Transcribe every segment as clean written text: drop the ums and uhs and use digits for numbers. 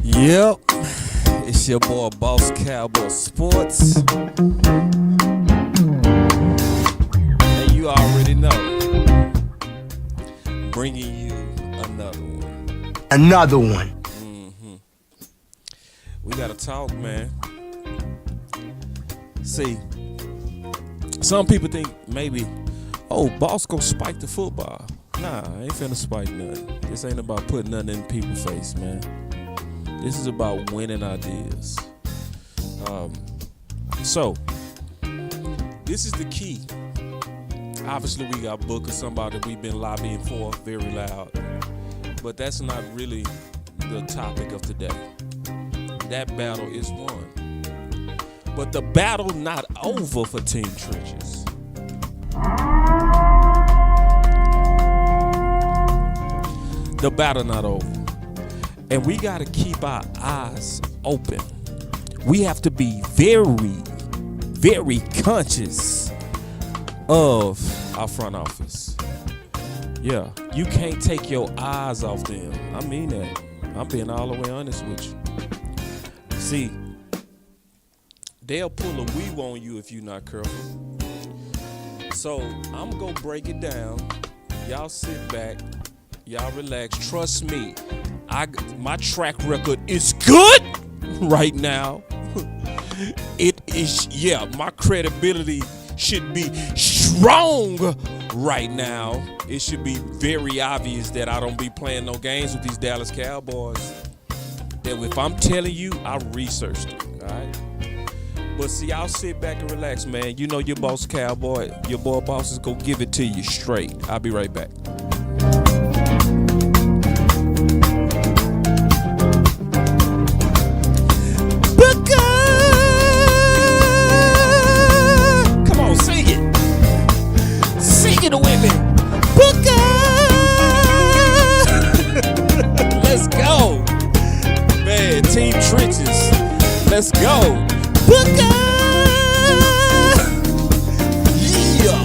Yep, it's your boy BossCowboySports, and you already know, bringing you another one. Another one. We gotta talk, man. See, some people think maybe, Boss gonna spike the football. Nah, I ain't finna spike nothing. This ain't about putting nothing in people's face, man. This is about winning ideas. So, this is the key. Obviously, we got Booker, somebody we've been lobbying for very loud. But that's not really the topic of today. That battle is won. But the battle not over for Team Trenches. The battle not over. And we got to keep our eyes open. We have to be very, very conscious of our front office. Yeah, you can't take your eyes off them. I mean that. I'm being all the way honest with you. See, they'll pull a weewoo on you if you're not careful. So I'm going to break it down. Y'all sit back. Y'all relax. Trust me. My track record is good right now. It is, my credibility should be strong right now. It should be very obvious that I don't be playing no games with these Dallas Cowboys. That if I'm telling you, I researched it, all right? But see, I'll sit back and relax, man. You know your boss Cowboy, your boy Boss is gonna give it to you straight. I'll be right back. Team Trenches, let's go. Booker! Yeah.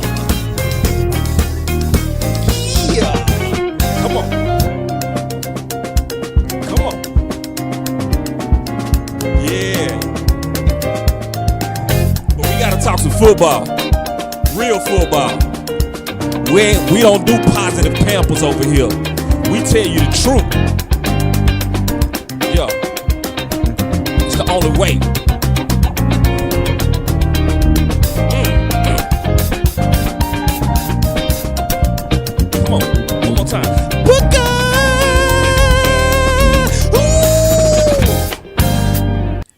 Yeah. Come on. Come on. Yeah. But we gotta talk some football. Real football. We don't do positive pampers over here. We tell you the truth. Yeah. The only way. Come on, one more time. Booker!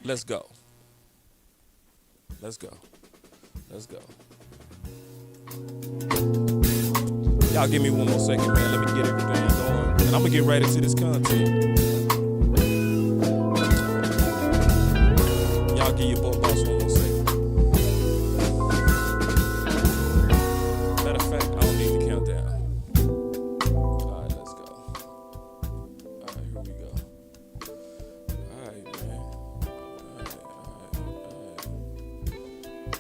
Let's go. Let's go. Let's go. Y'all give me one more second, man. Let me get everything going. And I'm gonna get right into this content. I'll give you both boss one more second. Matter of fact, I don't need the countdown. All right, let's go. All right, here we go. All right, man. All right.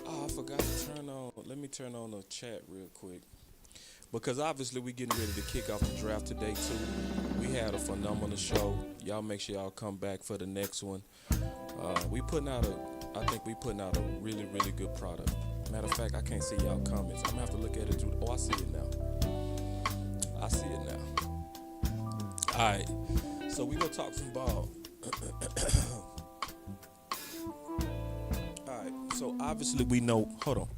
Oh, I forgot to turn on. Let me turn on the chat real quick. Because obviously we're getting ready to kick off the draft today too. We had a phenomenal show. Y'all make sure y'all come back for the next one. I think we putting out a really, really good product. Matter of fact, I can't see y'all comments. I'm gonna have to look at it through. Oh, I see it now. I see it now. All right, so we gonna talk some ball. All right, so obviously we know. Hold on.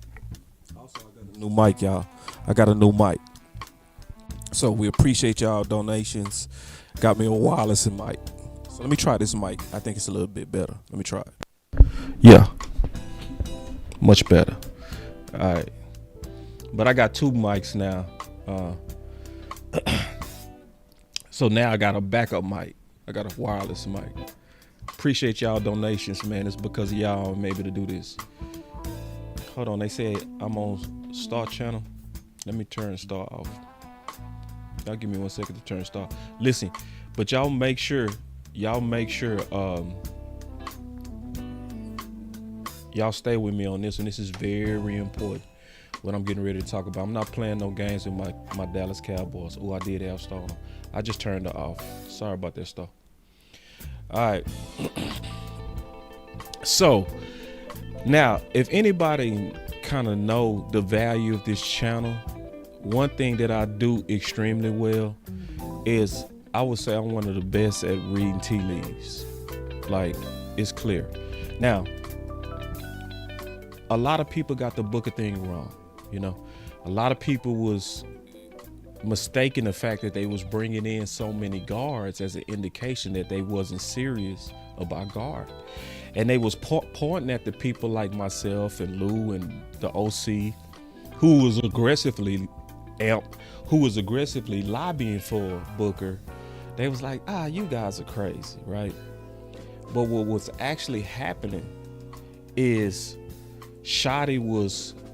Also, I got a new mic, y'all. I got a new mic. So we appreciate y'all donations. Got me a wireless mic. So let me try this mic. I think it's a little bit better. Let me try it. Yeah. Much better. All right. But I got two mics now. So now I got a backup mic. I got a wireless mic. Appreciate y'all donations, man. It's because of y'all I'm able to do this. Hold on. They said I'm on Star Channel. Let me turn Star off. Y'all give me 1 second to turn Star. Listen, but y'all make sure y'all stay with me on this, and this is very important. What I'm getting ready to talk about. I'm not playing no games with my Dallas Cowboys. Oh, I did have Star on. I just turned it off. Sorry about that, Star. All right. So now, if anybody kind of know the value of this channel, one thing that I do extremely well is I would say I'm one of the best at reading tea leaves. Like, it's clear. Now, a lot of people got the Booker thing wrong. You know, a lot of people was mistaking the fact that they was bringing in so many guards as an indication that they wasn't serious about guard. And they was pointing at the people like myself and Lou and the OC who was aggressively lobbying for Booker. They was like, you guys are crazy, right? But what was actually happening is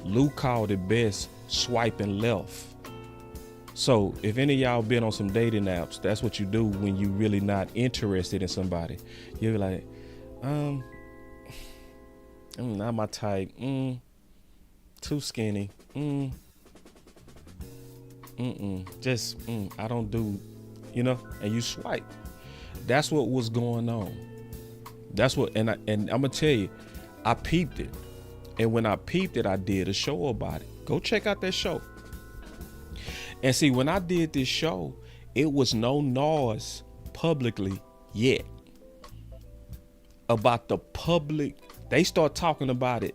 Lou called it best, swiping left. So if any of y'all been on some dating apps, that's what you do when you really not interested in somebody. You're like, not my type. Too skinny. I don't do, and you swipe. That's what was going on. That's what, and I'm gonna tell you, I peeped it. And when I peeped it, I did a show about it. Go check out that show. And see, when I did this show, it was no noise publicly yet about the public. They start talking about it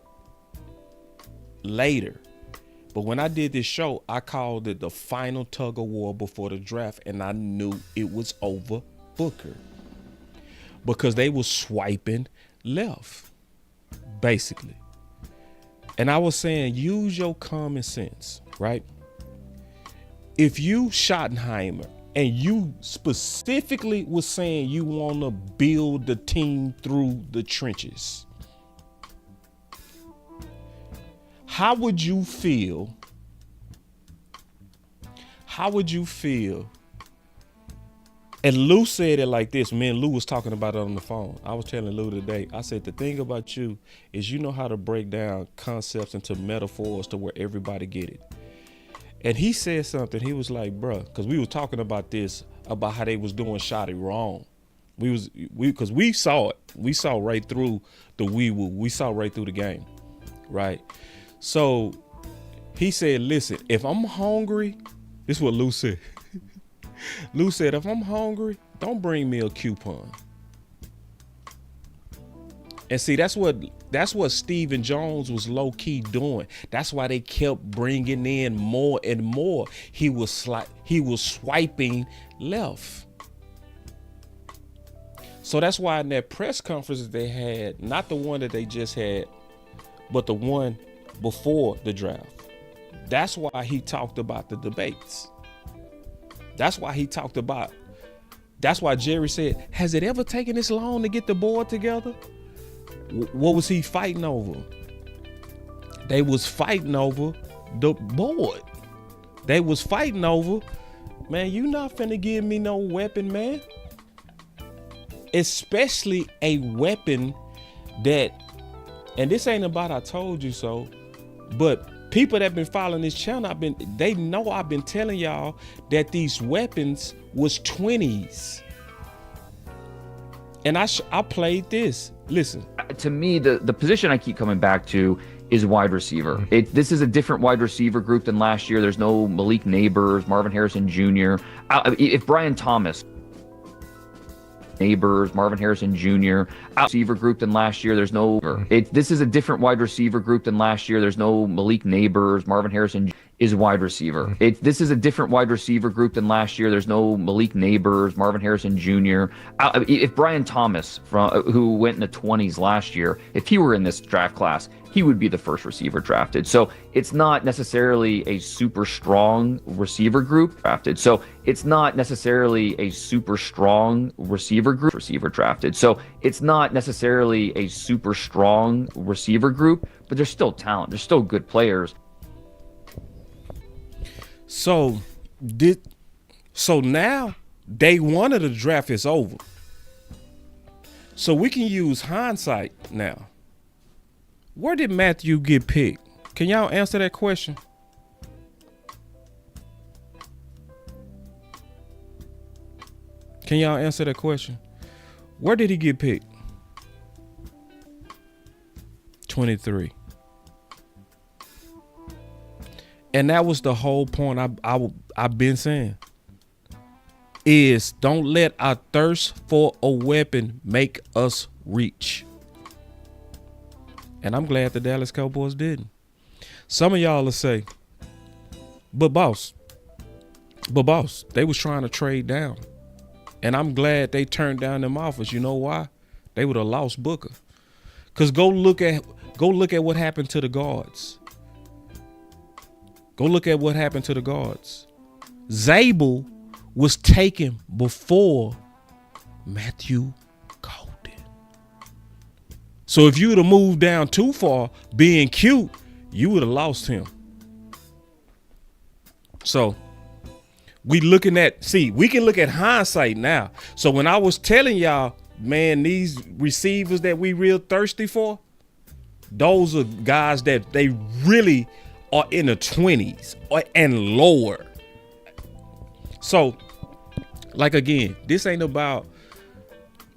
later. But when I did this show, I called it the final tug-of-war before the draft, and I knew it was over Booker because they were swiping left, basically. And I was saying, use your common sense, right? If you Schottenheimer and you specifically was saying you want to build the team through the trenches, how would you feel? How would you feel? And Lou said it like this. Me and Lou was talking about it on the phone. I was telling Lou today, I said, the thing about you is you know how to break down concepts into metaphors to where everybody get it. And he said something. He was like, bruh, because we were talking about this, about how they was doing Shotty wrong. Because we saw it. We saw right through the weewoo. We saw right through the game, right? So he said, listen, if I'm hungry, this is what Lou said. Lou said, if I'm hungry, don't bring me a coupon. And see, that's what Stephen Jones was low key doing. That's why they kept bringing in more and more. He was swiping left. So that's why in that press conference that they had, not the one that they just had, but the one before the draft. That's why he talked about the debates. That's why Jerry said, has it ever taken this long to get the board together? What was he fighting over? They was fighting over the board. They was fighting over, man, you not finna give me no weapon, man. Especially a weapon that, and this ain't about I told you so, but people that been following this channel, they know I've been telling y'all that these weapons was 20s. And I played this. Listen. To me, the position I keep coming back to is wide receiver. This is a different wide receiver group than last year. There's no Malik Neighbors, Marvin Harrison Jr. If Brian Thomas, Marvin Harrison Jr. receiver group than last year. There's no. This is a different wide receiver group than last year. There's no Malik Neighbors, Marvin Harrison is wide receiver. This is a different wide receiver group than last year. There's no Malik Neighbors, Marvin Harrison Jr. If Brian Thomas, who went in the 20s last year, if he were in this draft class, he would be the first receiver drafted. So it's not necessarily a super strong receiver group drafted. So it's not necessarily a super strong receiver drafted. So it's not necessarily a super strong receiver group, but there's still talent. There's still good players. So now day one of the draft is over. So we can use hindsight now. Where did Matthew get picked? Can y'all answer that question? Can y'all answer that question? Where did he get picked? 23. And that was the whole point I've been saying. Is don't let our thirst for a weapon make us reach. And I'm glad the Dallas Cowboys didn't. Some of y'all will say, but boss, they was trying to trade down. And I'm glad they turned down them offers. You know why? They would have lost Booker. Because go look at what happened to the guards. Go look at what happened to the guards. Zabel was taken before Matthew Golden. So if you would have moved down too far being cute, you would have lost him. So we can look at hindsight now. So when I was telling y'all, man, these receivers that we real thirsty for, those are guys that they really are in the 20s and lower. So, like, again, this ain't about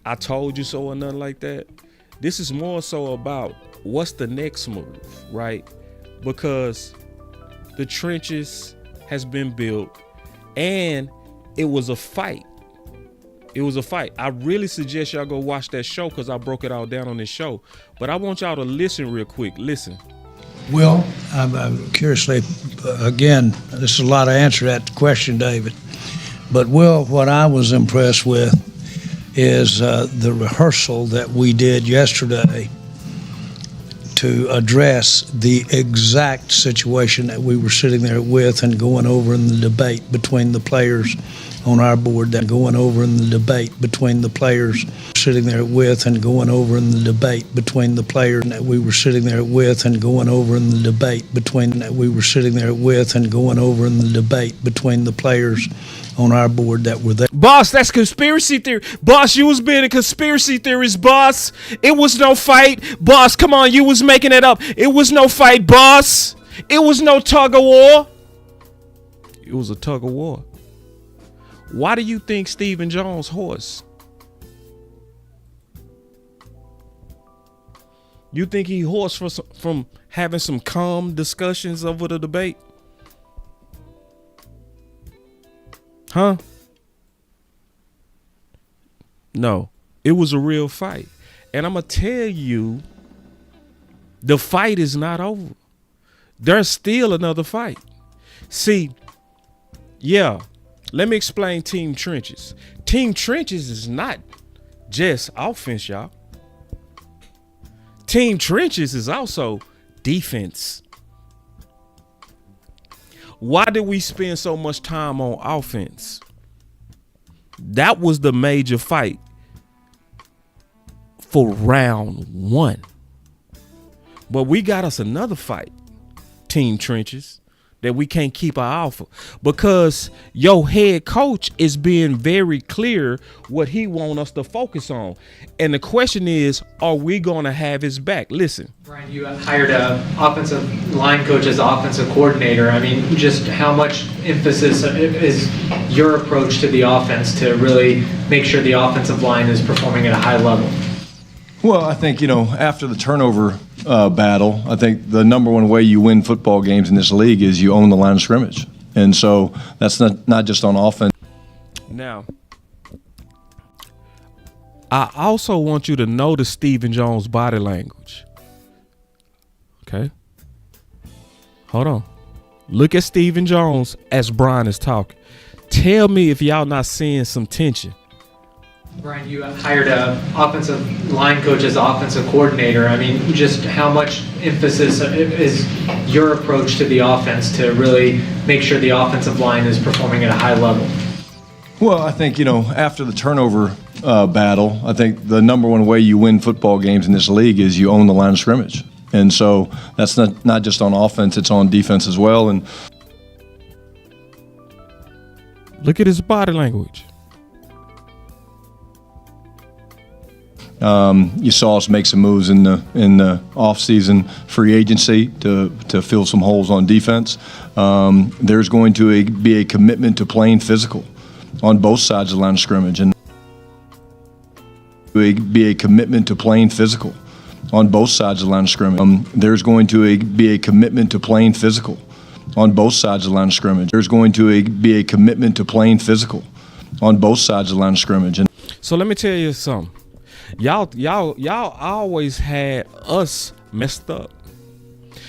I told you so or nothing like that. This is more so about what's the next move, right? Because the trenches has been built and it was a fight. It was a fight. I really suggest y'all go watch that show because I broke it all down on this show. But I want y'all to listen real quick. Listen. Well, I'm curiously, again, this is a lot of answer to that question, David. But, Will, what I was impressed with is the rehearsal that we did yesterday to address the exact situation that we were sitting there with and going over in the debate between the players on our board, that going over in the debate between the players sitting there with and going over in the debate between the players that we were sitting there with and going over in the debate between that we were sitting there with and going over in the debate between the players on our board that were there. Boss, that's conspiracy theory. Boss, you was being a conspiracy theorist, boss. It was no fight. Boss, come on, you was making it up. It was no fight, boss. It was no tug-of-war. It was a tug-of-war. Why do you think Stephen Jones hoarse? You think he hoarse from having some calm discussions over the debate? Huh? No, it was a real fight. And I'm going to tell you, the fight is not over. There's still another fight. See, yeah, let me explain Team Trenches. Team Trenches is not just offense, y'all. Team Trenches is also defense. Why did we spend so much time on offense? That was the major fight for round one. But we got us another fight, Team Trenches, that we can't keep our eye off of, because your head coach is being very clear what he want us to focus on. And the question is, are we going to have his back? Listen. Brian, you hired an offensive line coach as offensive coordinator. I mean, just how much emphasis is your approach to the offense to really make sure the offensive line is performing at a high level? Well, I think, after the turnover battle, I think the number one way you win football games in this league is you own the line of scrimmage. And so that's not just on offense. Now, I also want you to notice Stephen Jones' body language. Okay? Hold on. Look at Stephen Jones as Brian is talking. Tell me if y'all not seeing some tension. Brian, you hired an offensive line coach as offensive coordinator. I mean, just how much emphasis is your approach to the offense to really make sure the offensive line is performing at a high level? Well, I think, after the turnover battle, I think the number one way you win football games in this league is you own the line of scrimmage. And so that's not just on offense, it's on defense as well. And look at his body language. You saw us make some moves in the off-season free agency to fill some holes on defense. There's going to be a commitment to playing physical on both sides of the line of scrimmage. And be a commitment to playing physical on both sides of the line of scrimmage. There's going to be a commitment to playing physical on both sides of the line of scrimmage. There's going to be a commitment to playing physical on both sides of the line of scrimmage. And so let me tell you something. Y'all always had us messed up.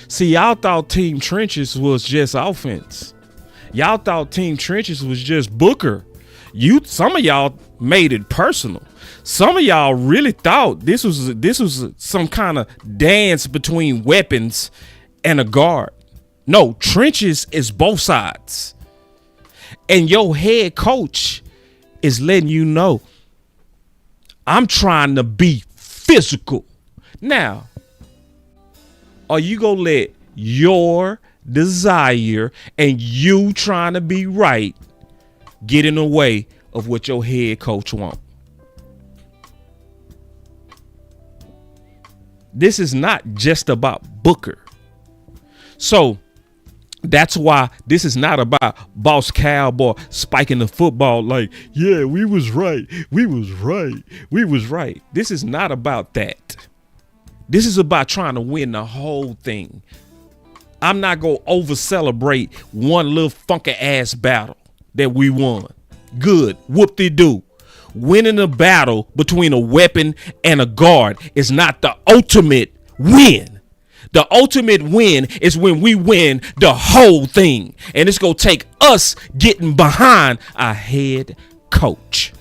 See, y'all thought Team Trenches was just offense. Y'all thought Team Trenches was just Booker. Some of y'all made it personal. Some of y'all really thought this was some kind of dance between weapons and a guard. No, Trenches is both sides. And your head coach is letting you know, I'm trying to be physical. Now, are you going to let your desire and you trying to be right get in the way of what your head coach wants? This is not just about Booker. So that's why this is not about Boss Cowboy spiking the football like, yeah, we was right. This is not about that. This is about trying to win the whole thing. I'm not going to over celebrate one little funky ass battle that we won. Good. Whoop-de-doo. Winning a battle between a weapon and a guard is not the ultimate win. The ultimate win is when we win the whole thing. And it's going to take us getting behind our head coach.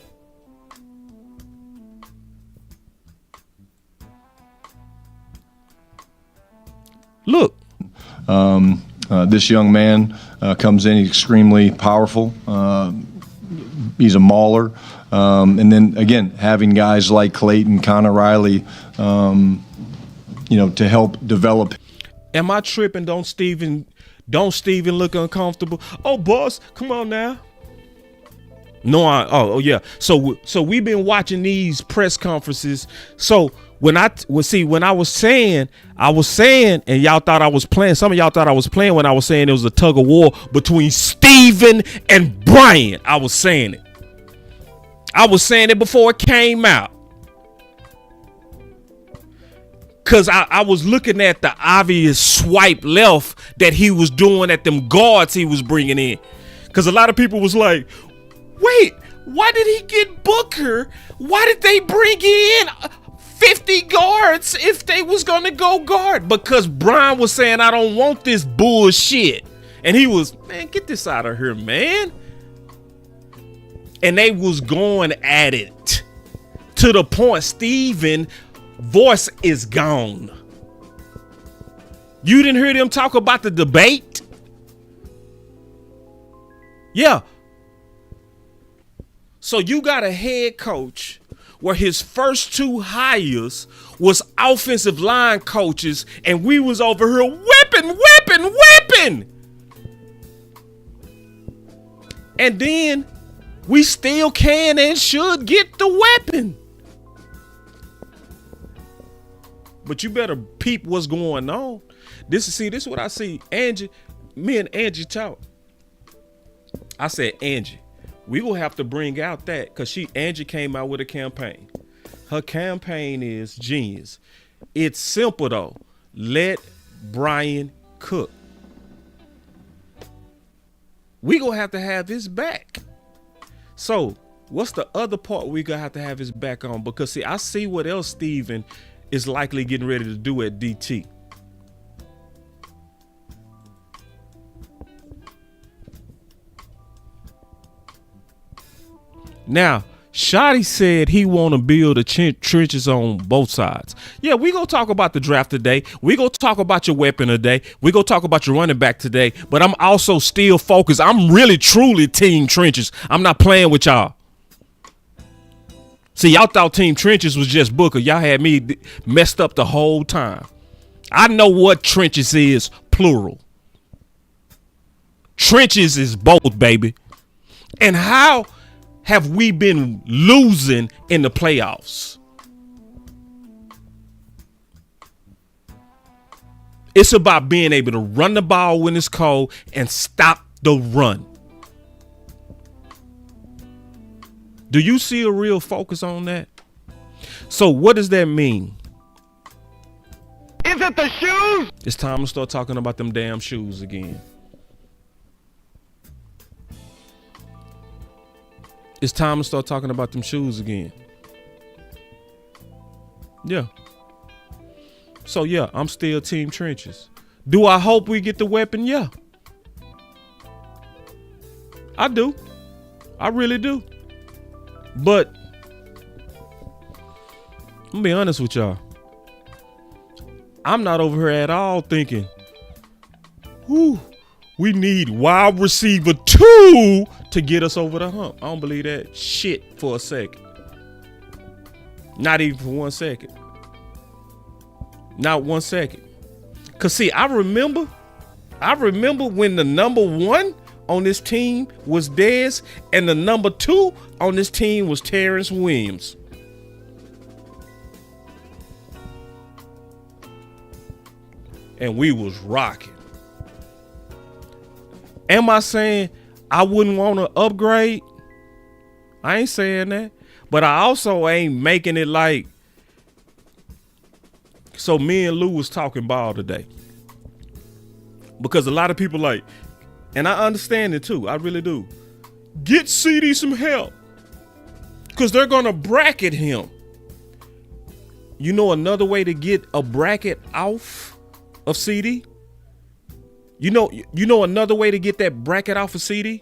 Look. This young man comes in, he's extremely powerful. He's a mauler. And then, again, having guys like Clayton, Connor Riley, to help develop. Am I tripping? Don't Steven look uncomfortable? Oh, boss, come on now. No, yeah. So we've been watching these press conferences. So when I was saying, and y'all thought I was playing. Some of y'all thought I was playing when I was saying it was a tug of war between Steven and Brian. I was saying it. I was saying it before it came out. Because I was looking at the obvious swipe left that he was doing at them guards he was bringing in. Because a lot of people was like, wait, why did he get Booker? Why did they bring in 50 guards if they was going to go guard? Because Brian was saying, I don't want this bullshit. And he was, man, get this out of here, man. And they was going at it to the point Steven voice is gone. You didn't hear them talk about the debate? Yeah. So you got a head coach where his first two hires was offensive line coaches, and we was over here whipping. And then we still can and should get the weapon. But you better peep what's going on. This is what I see. Angie, me and Angie talk. I said, Angie, we will have to bring out that because Angie came out with a campaign. Her campaign is genius. It's simple though. Let Brian cook. We gonna have to have his back. So what's the other part we gonna have to have his back on? Because see, I see what else Steven is likely getting ready to do at DT. Now, Shotty said he want to build the trenches on both sides. Yeah, we gonna talk about the draft today. We gonna talk about your weapon today. We gonna talk about your running back today. But I'm also still focused. I'm really, truly team trenches. I'm not playing with y'all. See, y'all thought Team Trenches was just Booker. Y'all had me messed up the whole time. I know what trenches is, plural. Trenches is both, baby. And how have we been losing in the playoffs? It's about being able to run the ball when it's cold and stop the run. Do you see a real focus on that? So what does that mean? Is it the shoes? It's time to start talking about them damn shoes again. It's time to start talking about them shoes again. Yeah. So yeah, I'm still team trenches. Do I hope we get the weapon? Yeah. I do. I really do. But I'm gonna be honest with y'all. I'm not over here at all thinking, whoo, we need wide receiver 2 to get us over the hump. I don't believe that shit for a second. Not even for 1 second. Not 1 second. Cause see, I remember when the number 1 on this team was Dez and the number 2 on this team was Terrence Williams. And we was rocking. Am I saying I wouldn't want to upgrade? I ain't saying that. But I also ain't making it like, so me and Lou was talking ball today. Because a lot of people like, and I understand it too, I really do. Get CD some help. Because they're going to bracket him. You know another way to get a bracket off of CD? You know another way to get that bracket off of CD?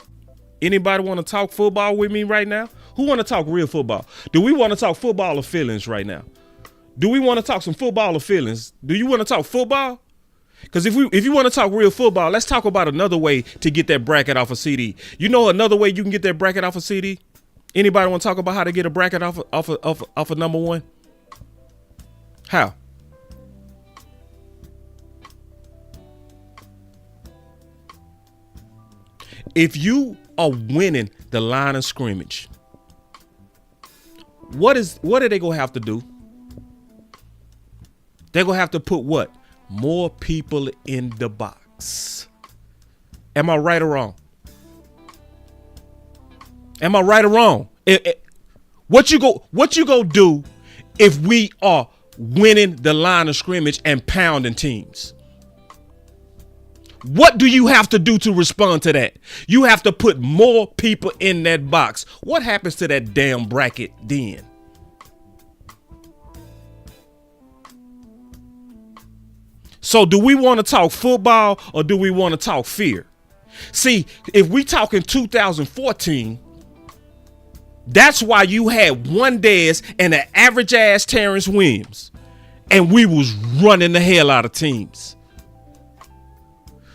Anybody want to talk football with me right now? Who want to talk real football? Do we want to talk football or feelings right now? Do we want to talk some football or feelings? Do you want to talk football? Because if you want to talk real football, let's talk about another way to get that bracket off of CD. You know another way you can get that bracket off of CD? Anybody want to talk about how to get a bracket off of number 1? How? If you are winning the line of scrimmage, what are they gonna have to do? They're gonna have to put what? More people in the box. Am I right or wrong? Am I right or wrong? What you go do if we are winning the line of scrimmage and pounding teams? What do you have to do to respond to that? You have to put more people in that box. What happens to that damn bracket then? So do we want to talk football or do we want to talk fear? See, if we talk in 2014, that's why you had one Dez and an average ass Terrence Williams, and we was running the hell out of teams.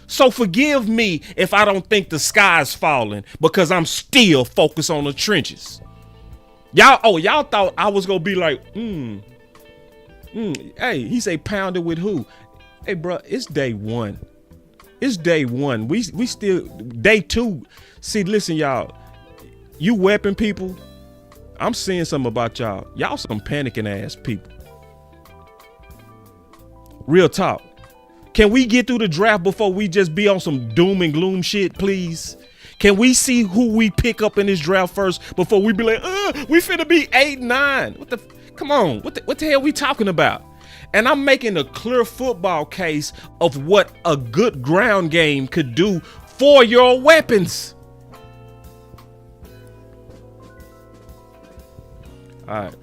So forgive me if I don't think the sky's falling because I'm still focused on the trenches. Y'all thought I was gonna be like, hey, he say pounded with who? Hey, bro, it's day 1. It's day 1. We still day 2. See, listen, y'all. You weapon people, I'm seeing something about y'all. Y'all some panicking ass people. Real talk. Can we get through the draft before we just be on some doom and gloom shit, please? Can we see who we pick up in this draft first before we be like, we finna be 8-9? Come on, what the hell we talking about? And I'm making a clear football case of what a good ground game could do for your weapons. All right.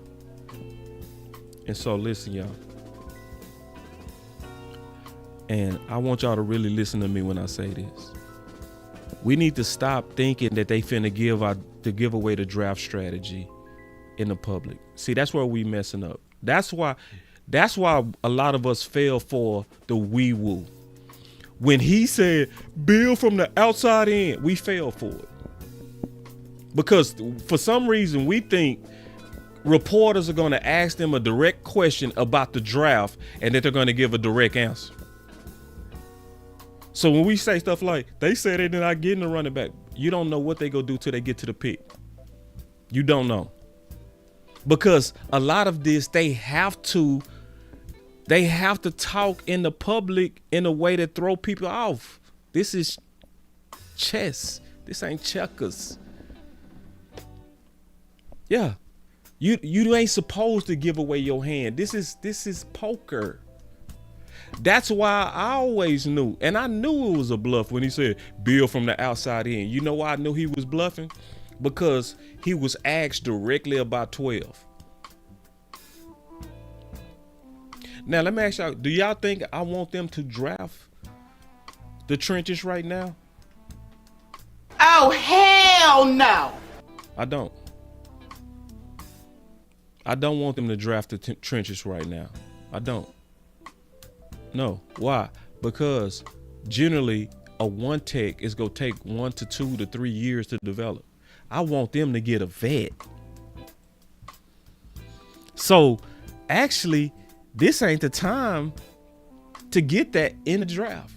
And so listen, y'all. And I want y'all to really listen to me when I say this. We need to stop thinking that they finna give away the draft strategy in the public. See, that's where we messing up. That's why a lot of us fell for the weewoo. When he said build from the outside in, we fell for it. Because for some reason we think reporters are going to ask them a direct question about the draft and that they're going to give a direct answer. So when we say stuff like, they said they're not getting a running back, you don't know what they go do till they get to the pick. You don't know. Because a lot of this, they have to talk in the public in a way to throw people off. This is chess. This ain't checkers. Yeah. You ain't supposed to give away your hand. This is poker. That's why I always knew, and I knew it was a bluff when he said build from the outside in. You know why I knew he was bluffing? Because he was asked directly about 12. Now let me ask y'all, do y'all think I want them to draft the trenches right now? Oh, hell no. I don't. I don't want them to draft the trenches right now. I don't. No. Why? Because generally a one tech is going to take 1 to 2 to 3 years to develop. I want them to get a vet. So actually, this ain't the time to get that in the draft.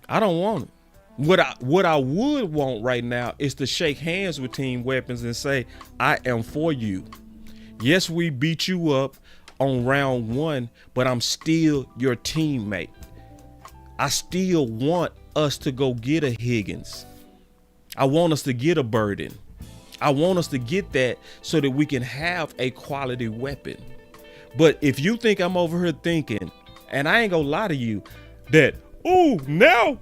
I don't want it. What I would want right now is to shake hands with Team Weapons and say, I am for you. Yes, we beat you up on round 1, but I'm still your teammate. I still want us to go get a Higgins. I want us to get a Burden. I want us to get that so that we can have a quality weapon. But if you think I'm over here thinking, and I ain't gonna lie to you, that, oh, now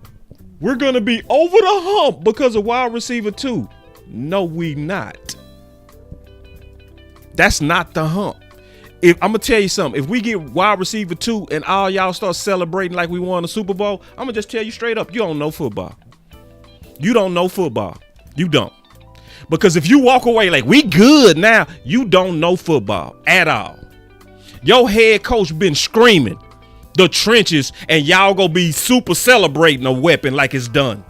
we're going to be over the hump because of wide receiver 2. No, we not. That's not the hump. If I'm going to tell you something, if we get wide receiver 2 and all y'all start celebrating like we won a Super Bowl, I'm going to just tell you straight up, you don't know football. You don't know football. You don't. Because if you walk away like we good now, you don't know football at all. Your head coach been screaming the trenches and y'all gonna be super celebrating a weapon like it's done.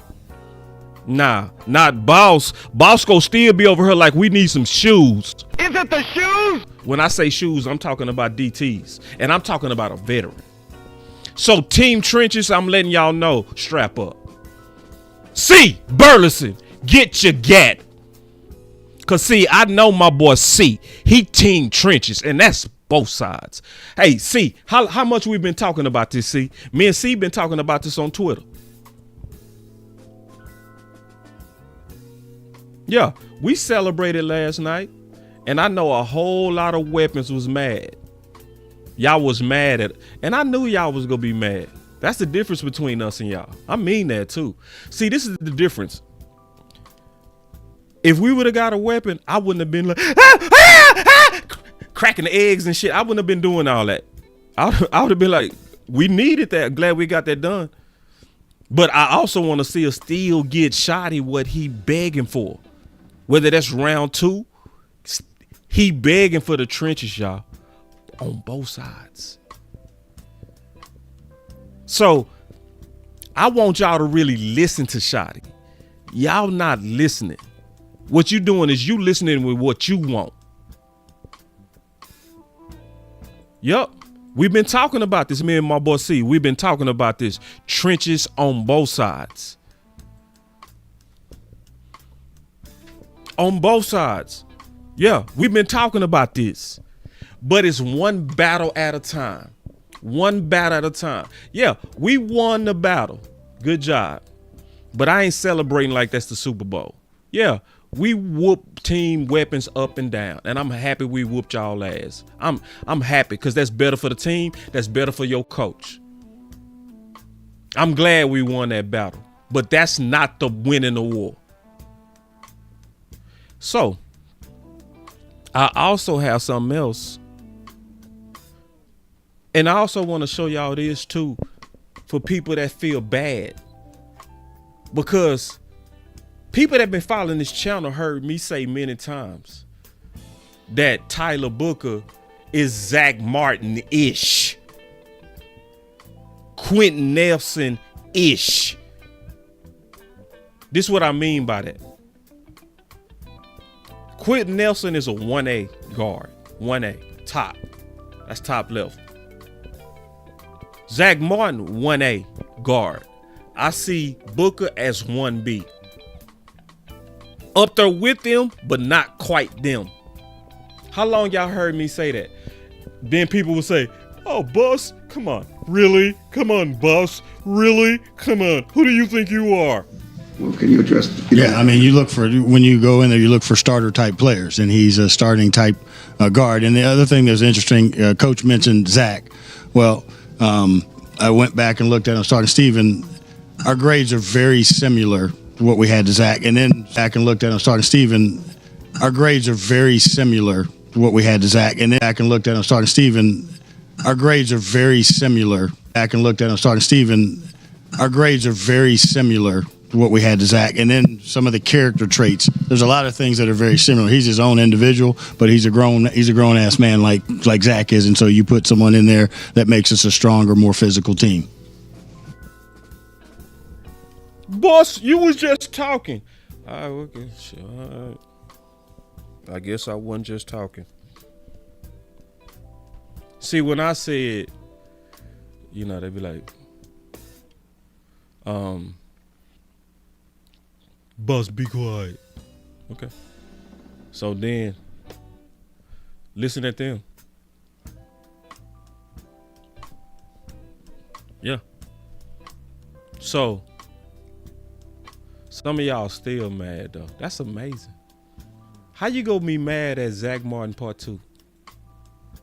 Nah, not Boss. Boss gonna still be over here like we need some shoes. Is it the shoes? When I say shoes, I'm talking about DTs, and I'm talking about a veteran. So Team Trenches, I'm letting y'all know, strap up. C, Burleson, get your gat. Cause see, I know my boy C, he Team Trenches, and that's both sides. Hey, C, how much we've been talking about this, C? Me and C been talking about this on Twitter. Yeah, we celebrated last night, and I know a whole lot of weapons was mad. Y'all was mad at, and I knew y'all was gonna be mad. That's the difference between us and y'all. I mean that too. See, this is the difference. If we would have got a weapon, I wouldn't have been like cracking the eggs and shit. I wouldn't have been doing all that. I would have been like, we needed that. Glad we got that done. But I also want to see us still get Shotty what he begging for. Whether that's round 2, he begging for the trenches, y'all, on both sides. So I want y'all to really listen to Shotty. Y'all not listening. What you doing is you listening with what you want. Yup. We've been talking about this, me and my boy C. We've been talking about this. Trenches on both sides. On both sides. Yeah, we've been talking about this. But it's one battle at a time. One battle at a time. Yeah, we won the battle. Good job. But I ain't celebrating like that's the Super Bowl. Yeah, we whooped Team Weapons up and down, and I'm happy we whooped y'all ass. I'm happy because that's better for the team. That's better for your coach. I'm glad we won that battle, but that's not the winning the war. So I also have something else, and I also want to show y'all this too for people that feel bad, because people that been following this channel heard me say many times that Tyler Booker is Zach Martin-ish, Quentin Nelson-ish. This is what I mean by that. Quentin Nelson is a 1A guard, 1A, top. That's top level. Zach Martin, 1A guard. I see Booker as 1B. Up there with them, but not quite them. How long y'all heard me say that? Then people will say, oh, Boss, come on. Really? Come on, Boss. Really? Come on. Who do you think you are? Well, can you address? I mean, you look for when you go in there, you look for starter type players, and he's a starting type guard. And the other thing that's interesting, Coach mentioned Zach. Well, I went back and looked at him starting Steven. Our grades are very similar to what we had to Zach, and then back and looked at him starting Steven. Our grades are very similar to what we had to Zach, and then back and looked at him starting Steven. Our grades are very similar. Back and looked at him starting Steven. Our grades are very similar to what we had to Zach. And then some of the character traits. There's a lot of things that are very similar. He's his own individual, but he's a grown ass man like Zach is. And so you put someone in there that makes us a stronger, more physical team. Boss, you was just talking. All right, okay, sure. All right. I guess I wasn't just talking. See, when I said, you know, they'd be like, boss, be quiet. Okay. So then, listen at them. Yeah. So, some of y'all still mad though. That's amazing. How you gonna be mad at Zach Martin Part 2?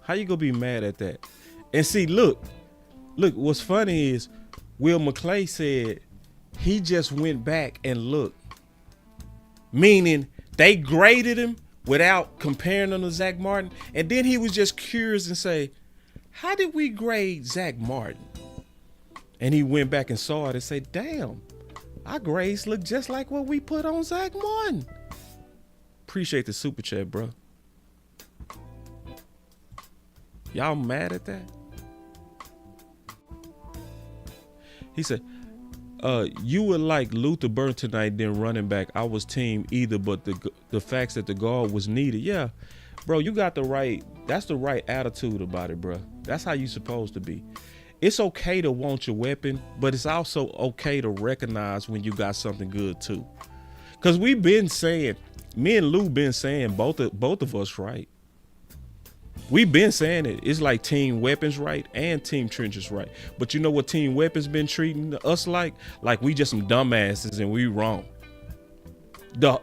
How you gonna be mad at that? And see, look, what's funny is Will McClay said he just went back and looked. Meaning they graded him without comparing him to Zach Martin. And then he was just curious and say, how did we grade Zach Martin? And he went back and saw it and said, damn, our grades look just like what we put on Zach Martin. Appreciate the super chat, bro. Y'all mad at that? He said, you would like Luther Burton tonight, then running back. I was team either, but the facts that the guard was needed. Yeah, bro, you got that's the right attitude about it, bro. That's how you supposed to be. It's okay to want your weapon, but it's also okay to recognize when you got something good too. Cause we've been saying, me and Lou been saying both of us right. We've been saying it. It's like team weapons right and team trenches right. But you know what team weapons been treating us like? Like we just some dumbasses and we wrong. No,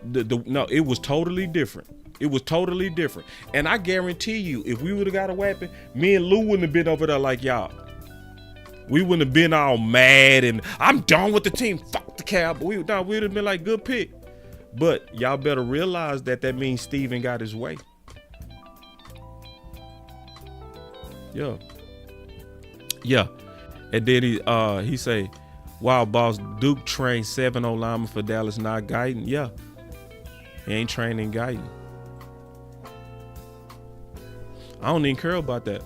it was totally different. It was totally different. And I guarantee you, if we would have got a weapon, me and Lou wouldn't have been over there like y'all. We wouldn't have been all mad and I'm done with the team. Fuck the Cowboys. We would have been like, good pick. But y'all better realize that means Steven got his way. Yeah. And then he say, wow, boss, Duke trained 7 linemen for Dallas, not guiding. Yeah. He ain't training guiding. I don't even care about that.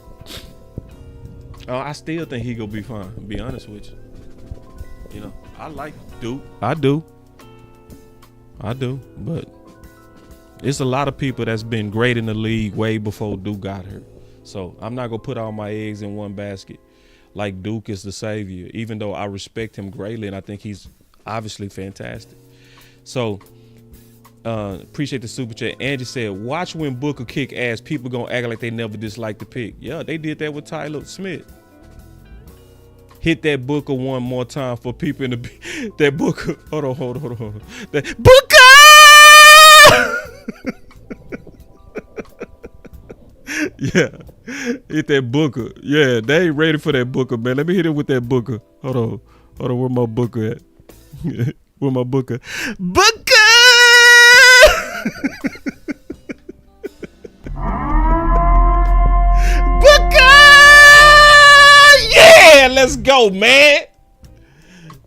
I still think he gonna be fine, to be honest with you. You know, I like Duke. I do. But it's a lot of people that's been great in the league way before Duke got here. So I'm not gonna put all my eggs in one basket. Like Duke is the savior, even though I respect him greatly and I think he's obviously fantastic. So appreciate the super chat. Angie said, watch when Booker kick ass, people gonna act like they never disliked the pick. Yeah, they did that with Tyler Smith. Hit that Booker one more time for people in the that Booker. Hold on. That Booker! Yeah, hit that Booker. Yeah, they ain't ready for that Booker, man. Let me hit it with that Booker. Hold on. Where my Booker at? Where my Booker? Booker! Booker! Yeah, let's go, man.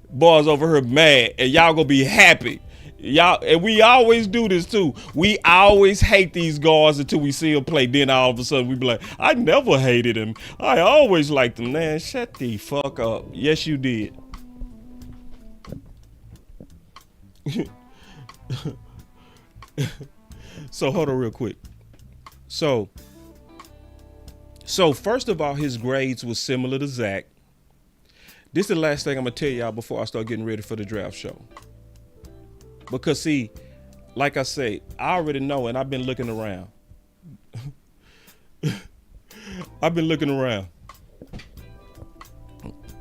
Boys over here mad, and y'all gonna be happy. Y'all, and we always do this too. We always hate these guards until we see them play. Then all of a sudden we be like, I never hated him. I always liked him. Man, shut the fuck up. Yes, you did. So hold on real quick. So first of all, his grades was similar to Zach. This is the last thing I'm gonna tell y'all before I start getting ready for the draft show. Because see, like I say, I already know, and I've been looking around.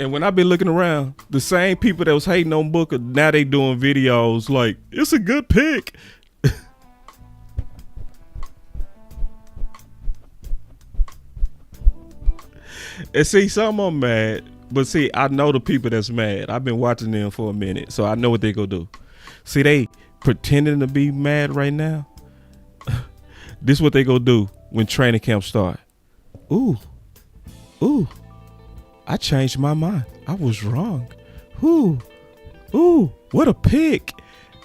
And when I've been looking around, the same people that was hating on Booker, now they doing videos like, it's a good pick. And see, some of them mad, but see, I know the people that's mad. I've been watching them for a minute, so I know what they gonna do. See, they pretending to be mad right now. This is what they gonna do when training camp start. Ooh, I changed my mind. I was wrong. Ooh, what a pick.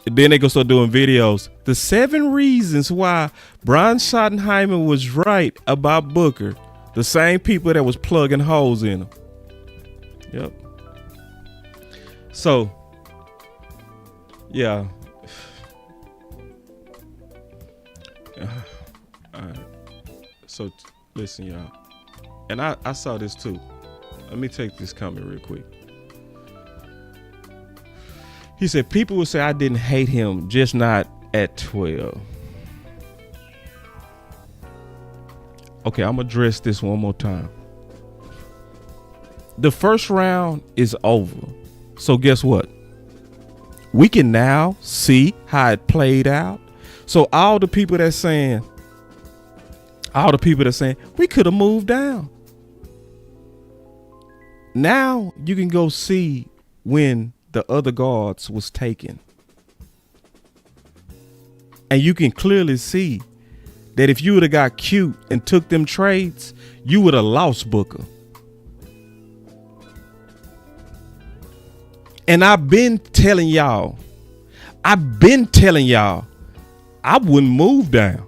And then they gonna start doing videos. The 7 reasons why Brian Schottenheimer was right about Booker. The same people that was plugging holes in him. Yep. So, yeah. All right. So, listen, y'all. And I saw this too. Let me take this comment real quick. He said, people will say I didn't hate him, just not at 12. Okay, I'm going to address this one more time. The first round is over. So guess what? We can now see how it played out. So all the people that's saying we could have moved down. Now you can go see when the other guards was taken. And you can clearly see that if you would have got cute and took them trades, you would have lost Booker. And I've been telling y'all, I wouldn't move down.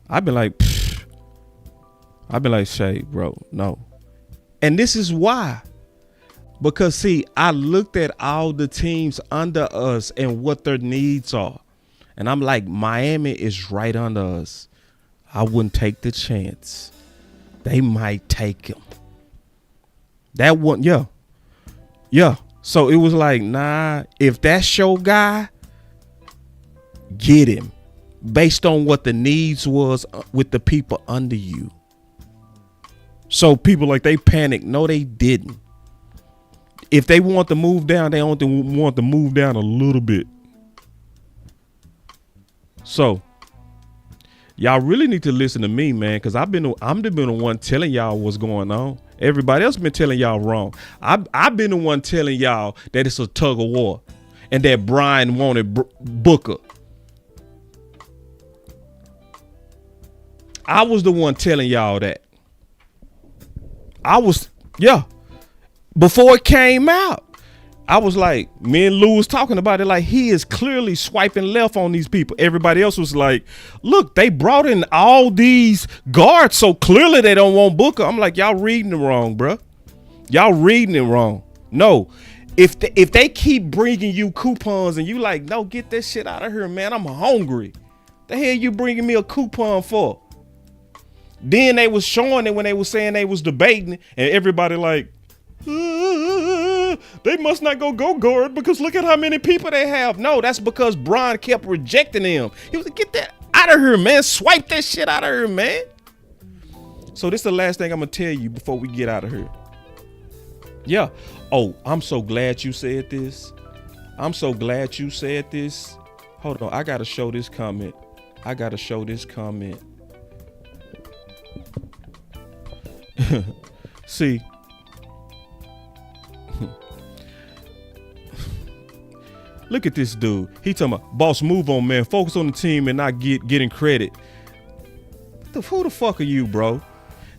I've been like, Shay, bro, no. And this is why. Because see, I looked at all the teams under us and what their needs are. And I'm like, Miami is right under us. I wouldn't take the chance. They might take him. That one, yeah. So it was like, nah, if that's your guy, get him. Based on what the needs was with the people under you. So people like they panicked. No, they didn't. If they want to move down, they only want to move down a little bit. So y'all really need to listen to me, man, because I'm the one telling y'all what's going on. Everybody else been telling y'all wrong. I've been the one telling y'all that it's a tug of war and that Brian wanted Booker. I was the one telling y'all that. Before it came out, I was like, me and Lou was talking about it like he is clearly swiping left on these people. Everybody else was like, look, they brought in all these guards, so clearly they don't want Booker. I'm like, y'all reading it wrong, bro. Y'all reading it wrong. No, if they keep bringing you coupons and you like, no, get that shit out of here, man. I'm hungry. The hell you bringing me a coupon for? Then they was showing it when they was saying they was debating and everybody like, they must not go guard because look at how many people they have. No, that's because Brian kept rejecting him. He was like, get that out of here, man. Swipe that shit out of here, man. So this is the last thing I'm going to tell you before we get out of here. Yeah. Oh, I'm so glad you said this. Hold on. I got to show this comment. See, look at this dude. He talking about, boss, move on, man. Focus on the team and not getting credit. Who the fuck are you, bro?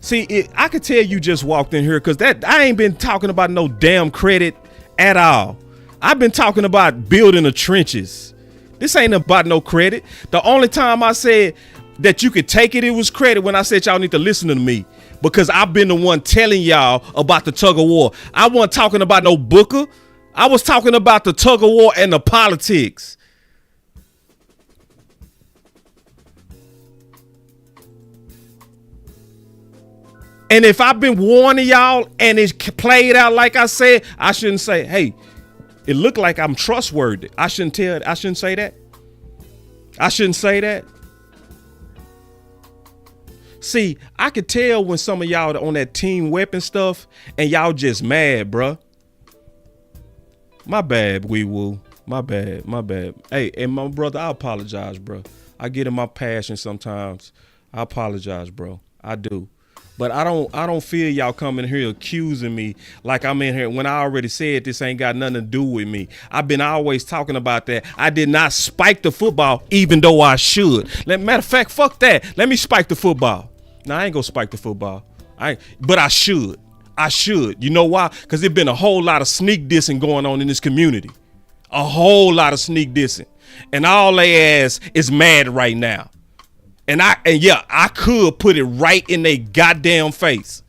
See, I could tell you just walked in here because I ain't been talking about no damn credit at all. I've been talking about building the trenches. This ain't about no credit. The only time I said that you could take it was credit when I said y'all need to listen to me. Because I've been the one telling y'all about the tug-of-war. I wasn't talking about no Booker. I was talking about the tug-of-war and the politics. And if I've been warning y'all and it's played out like I said, I shouldn't say, hey, it looked like I'm trustworthy. I shouldn't say that. I shouldn't say that. See, I could tell when some of y'all on that team weapon stuff and y'all just mad, bruh. My bad, weewoo. My bad. Hey, and my brother, I apologize, bro. I get in my passion sometimes. I apologize, bro. I do. But I don't feel y'all coming here accusing me like I'm in here when I already said this ain't got nothing to do with me. I've been always talking about that. I did not spike the football, even though I should. Matter of fact, fuck that. Let me spike the football. Now, I ain't gonna spike the football. But I should. I should. You know why? Because there's been a whole lot of sneak dissing going on in this community. A whole lot of sneak dissing. And all they ass is mad right now. And I could put it right in their goddamn face.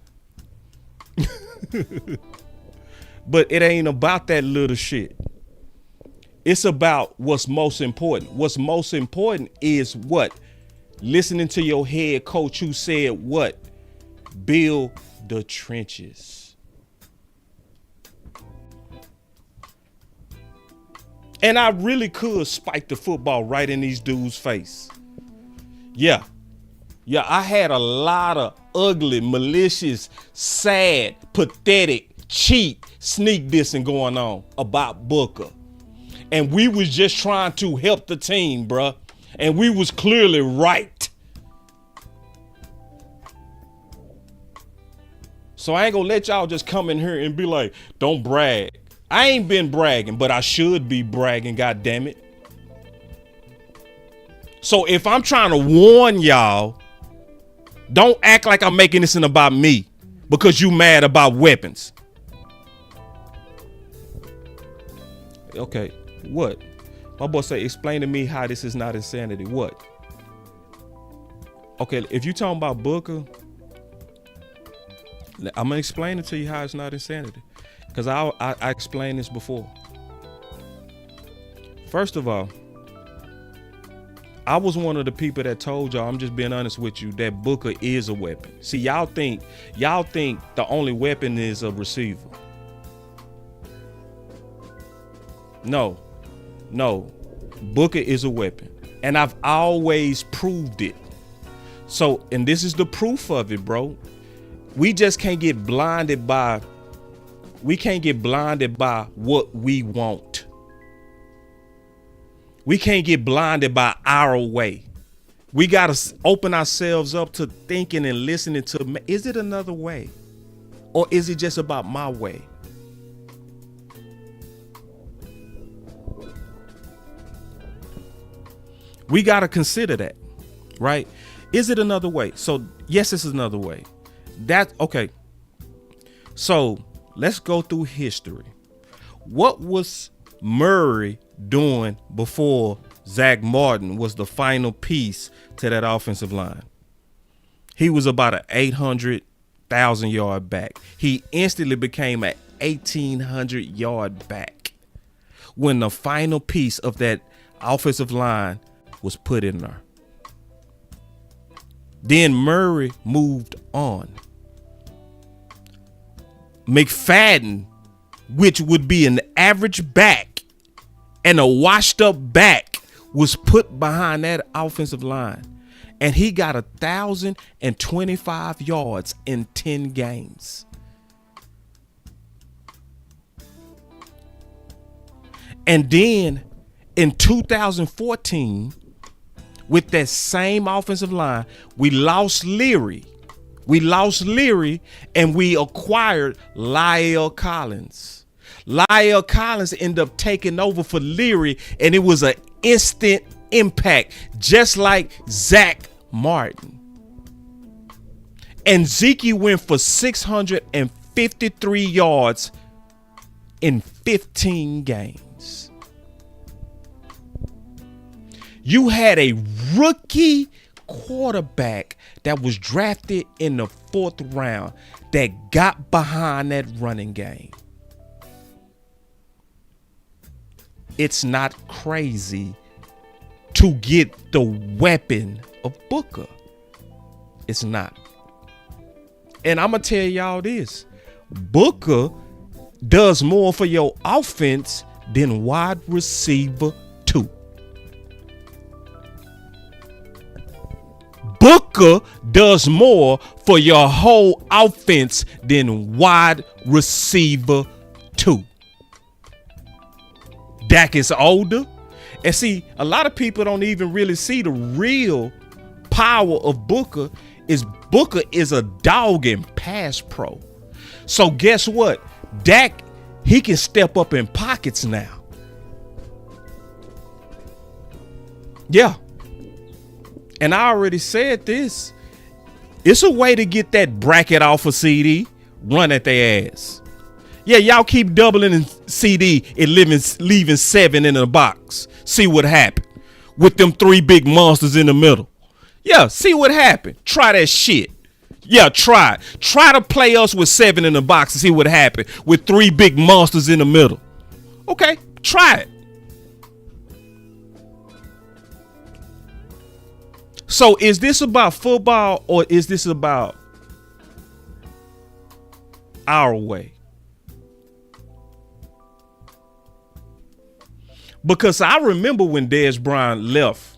But it ain't about that little shit. It's about what's most important. What's most important is what? Listening to your head coach who said what? Build the trenches. And I really could spike the football right in these dudes' face. Yeah, I had a lot of ugly, malicious, sad, pathetic, cheap, sneak dissing going on about Booker. And we was just trying to help the team, bruh. And we was clearly right. So I ain't gonna let y'all just come in here and be like, don't brag. I ain't been bragging, but I should be bragging, goddammit. So if I'm trying to warn y'all, don't act like I'm making this about me because you mad about weapons. Okay, what? My boy say, explain to me how this is not insanity. What? Okay, if you talking about Booker, I'm gonna explain it to you how it's not insanity. Because I explained this before. First of all, I was one of the people that told y'all, I'm just being honest with you, that Booker is a weapon. See, y'all think the only weapon is a receiver. No. Booker is a weapon. And I've always proved it. So, and this is the proof of it, bro. We just can't get blinded by what we want. We can't get blinded by our way. We got to open ourselves up to thinking and listening to, is it another way? Or is it just about my way? We got to consider that, right? Is it another way? So yes, it's another way. Okay. So let's go through history. What was Murray doing before Zach Martin was the final piece to that offensive line? He was about an 800,000 yard back. He instantly became an 1,800 yard back when the final piece of that offensive line was put in there. Then Murray moved on. McFadden, which would be an average back and a washed up back, was put behind that offensive line. And he got 1,025 yards in 10 games. And then in 2014, with that same offensive line, we lost Leary. And we acquired Lyle Collins. Lyle Collins ended up taking over for Leary, and it was an instant impact, just like Zach Martin. And Zeke went for 653 yards in 15 games. You had a rookie quarterback that was drafted in the 4th round that got behind that running game. It's not crazy to get the weapon of Booker. It's not. And I'm going to tell y'all this. Booker does more for your offense than wide receiver 2. Booker does more for your whole offense than wide receiver 2. Dak is older. And see, a lot of people don't even really see the real power of Booker is a dog and pass pro. So guess what? Dak, he can step up in pockets now. Yeah. And I already said this. It's a way to get that bracket off of CD, run at their ass. Yeah, y'all keep doubling in CD and leaving 7 in the box. See what happened with them 3 big monsters in the middle. Yeah, see what happened. Try that shit. Yeah, try it. Try to play us with 7 in the box and see what happened with 3 big monsters in the middle. Okay, try it. So is this about football or is this about our way? Because I remember when Dez Bryant left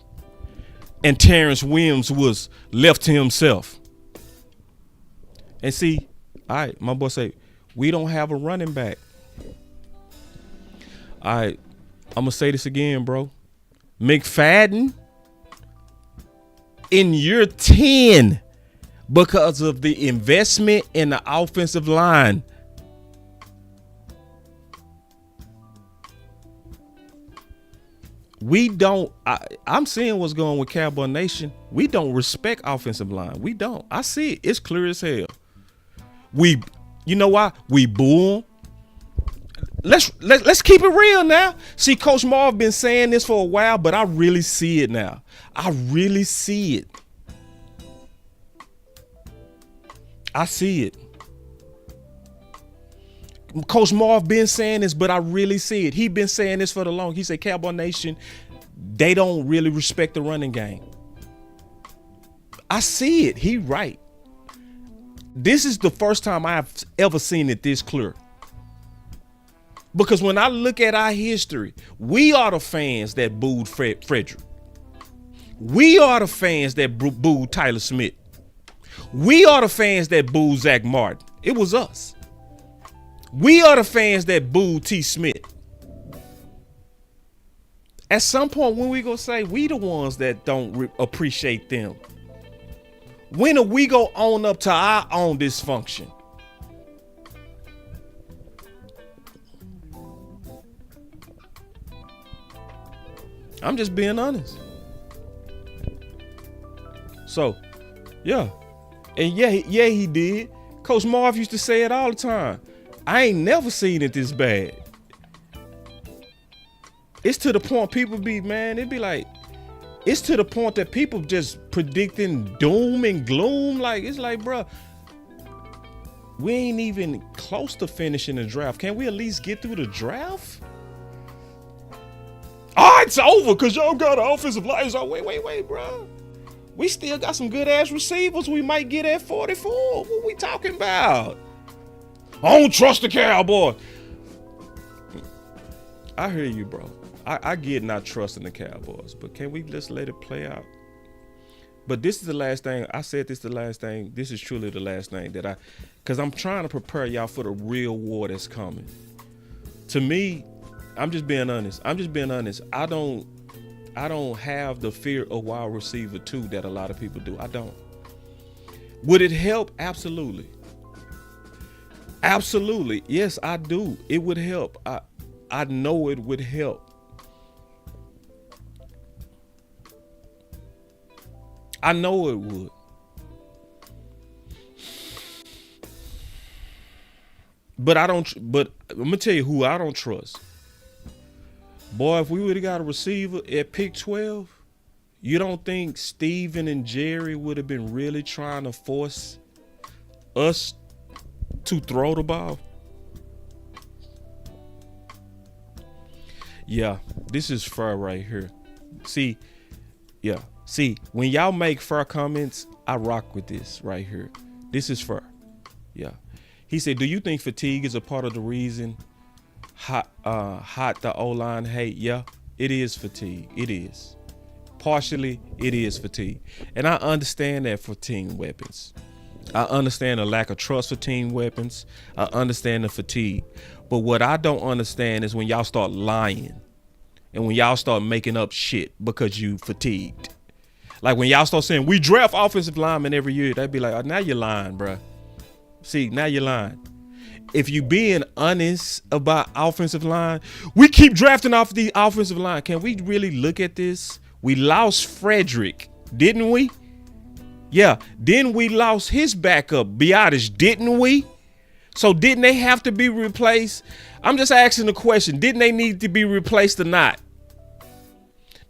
and Terrence Williams was left to himself. And see, all right, my boy say, we don't have a running back. All right, I'm going to say this again, bro. McFadden, in year 10, because of the investment in the offensive line, we don't, I'm seeing what's going on with Cowboy Nation. We don't respect offensive line. We don't. I see it. It's clear as hell. You know why? We boo 'em. Let's keep it real now. See, Coach Marv been saying this for a while, but I really see it now. I really see it. I see it. Coach Marv been saying this, but I really see it. He been saying this for the long. He said, Cowboy Nation, they don't really respect the running game. I see it. He right. This is the first time I've ever seen it this clear. Because when I look at our history, we are the fans that booed Frederick. We are the fans that booed Tyler Smith. We are the fans that booed Zach Martin. It was us. We are the fans that booed T. Smith. At some point, when we gonna say we the ones that don't appreciate them? When are we gonna own up to our own dysfunction? I'm just being honest. So, yeah. And yeah, he did. Coach Marv used to say it all the time. I ain't never seen it this bad. It's to the point people be, man, it'd be like, it's to the point that people just predicting doom and gloom. Like, it's like, bro, we ain't even close to finishing the draft. Can we at least get through the draft? Oh, it's over because y'all got an offensive line. Oh, wait, bro. We still got some good ass receivers we might get at 44. What we talking about? I don't trust the Cowboys. I hear you, bro. I get not trusting the Cowboys, but can we just let it play out? But this is the last thing. I said this the last thing. This is truly the last thing that because I'm trying to prepare y'all for the real war that's coming. To me, I'm just being honest. I don't have the fear of wide receiver 2 that a lot of people do. I don't. Would it help? Absolutely. Absolutely. Yes, I do. It would help. I know it would help. I know it would. But I'm gonna tell you who I don't trust. Boy, if we would have got a receiver at pick 12, you don't think Steven and Jerry would have been really trying to force us to throw the ball? Yeah, this is fair right here. See, when y'all make fair comments, I rock with this right here. This is fair. Yeah. He said, do you think fatigue is a part of the reason hot the O-line hate? Yeah, it is fatigue. It is. Partially, it is fatigue. And I understand that for team weapons. I understand the lack of trust for team weapons. I understand the fatigue. But what I don't understand is when y'all start lying and when y'all start making up shit because you fatigued. Like when y'all start saying we draft offensive linemen every year, they'd be like, oh, now you're lying, bruh. See, now you're lying. If you being honest about offensive line, we keep drafting off the offensive line. Can we really look at this? We lost Frederick, didn't we? Yeah, then we lost his backup, Biotish, didn't we? So didn't they have to be replaced? I'm just asking the question. Didn't they need to be replaced or not?